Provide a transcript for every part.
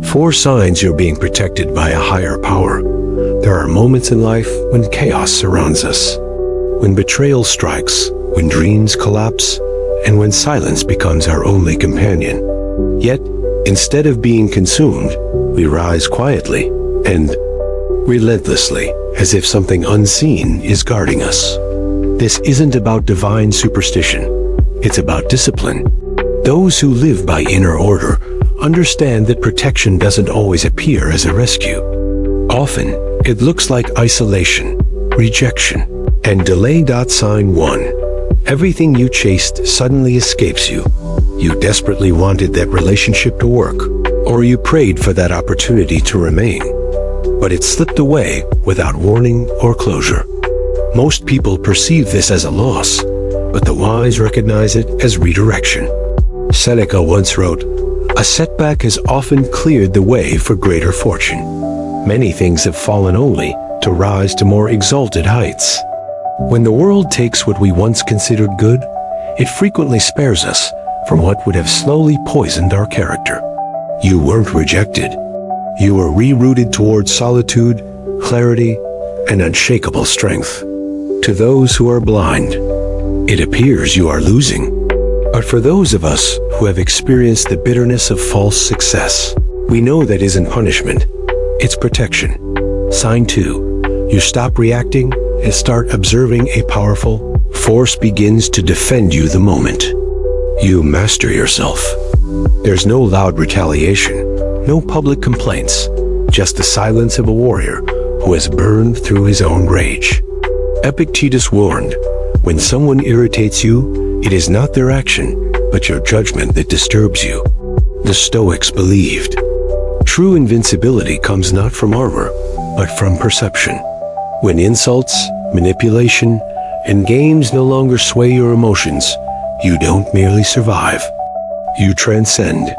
4 signs you're being protected by a higher power. There are moments in life when chaos surrounds us, when betrayal strikes, when dreams collapse, and when silence becomes our only companion. Yet, instead of being consumed, we rise quietly and relentlessly, as if something unseen is guarding us. This isn't about divine superstition. It's about discipline. Those who live by inner order understand that protection doesn't always appear as a rescue. Often, it looks like isolation, rejection, and delay. 1. Everything you chased suddenly escapes you. You desperately wanted that relationship to work, or you prayed for that opportunity to remain, but it slipped away without warning or closure. Most people perceive this as a loss, but the wise recognize it as redirection. Seneca once wrote, "A setback has often cleared the way for greater fortune. Many things have fallen only to rise to more exalted heights." When the world takes what we once considered good, it frequently spares us from what would have slowly poisoned our character. You weren't rejected. You were rerouted towards solitude, clarity, and unshakable strength. To those who are blind, it appears you are losing. But for those of us who have experienced the bitterness of false success, we know that isn't punishment, it's protection. Sign 2. You stop reacting and start observing. A powerful force begins to defend you the moment you master yourself. There's no loud retaliation, no public complaints, just the silence of a warrior who has burned through his own rage. Epictetus warned, when someone irritates you, it is not their action, but your judgment that disturbs you. The Stoics believed, true invincibility comes not from armor, but from perception. When insults, manipulation, and games no longer sway your emotions, you don't merely survive, you transcend.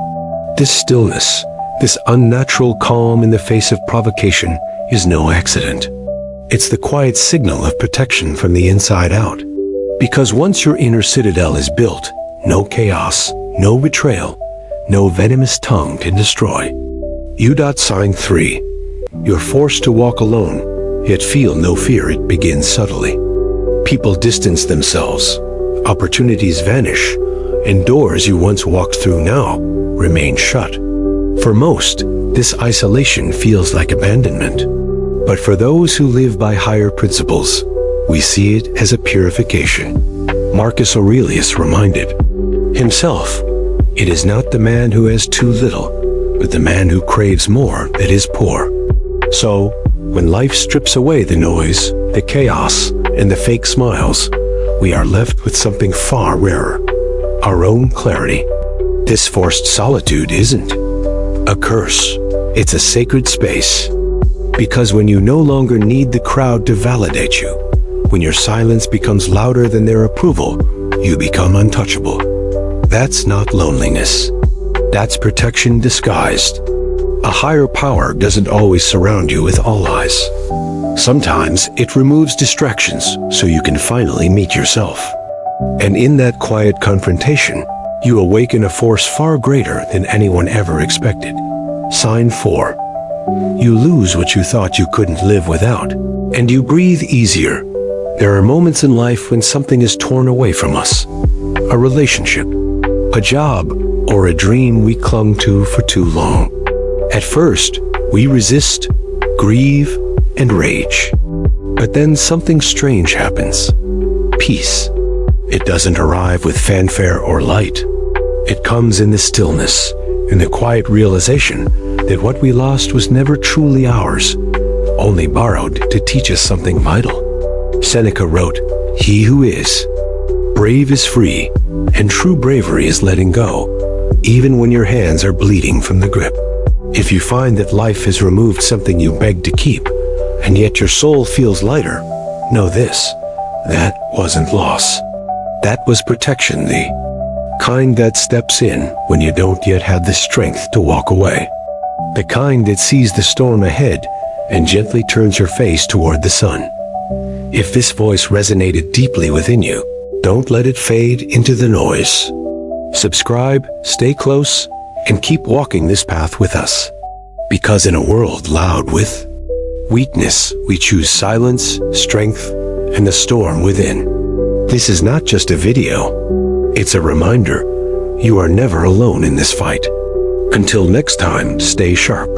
This stillness, this unnatural calm in the face of provocation, is no accident. It's the quiet signal of protection from the inside out. Because once your inner citadel is built, no chaos, no betrayal, no venomous tongue can destroy. Sign 3. You're forced to walk alone, yet feel no fear. It begins subtly. People distance themselves, opportunities vanish, and doors you once walked through now remain shut. For most, this isolation feels like abandonment. But for those who live by higher principles, we see it as a purification. Marcus Aurelius reminded himself, "It is not the man who has too little, but the man who craves more that is poor." So, when life strips away the noise, the chaos, and the fake smiles, we are left with something far rarer, our own clarity. This forced solitude isn't a curse, it's a sacred space. Because when you no longer need the crowd to validate you, when your silence becomes louder than their approval, you become untouchable. That's not loneliness. That's protection disguised. A higher power doesn't always surround you with all eyes. Sometimes it removes distractions so you can finally meet yourself. And in that quiet confrontation, you awaken a force far greater than anyone ever expected. Sign 4. You lose what you thought you couldn't live without, and you breathe easier. There are moments in life when something is torn away from us. A relationship, a job, or a dream we clung to for too long. At first, we resist, grieve, and rage. But then something strange happens. Peace. It doesn't arrive with fanfare or light. It comes in the stillness, in the quiet realization that what we lost was never truly ours, only borrowed to teach us something vital. Seneca wrote, "He who is brave is free, and true bravery is letting go, even when your hands are bleeding from the grip." If you find that life has removed something you begged to keep, and yet your soul feels lighter, know this: that wasn't loss. That was protection, the kind that steps in when you don't yet have the strength to walk away. The kind that sees the storm ahead and gently turns your face toward the sun. If this voice resonated deeply within you, don't let it fade into the noise. Subscribe, stay close, and keep walking this path with us. Because in a world loud with weakness, we choose silence, strength, and the storm within. This is not just a video. It's a reminder you are never alone in this fight. Until next time, stay sharp.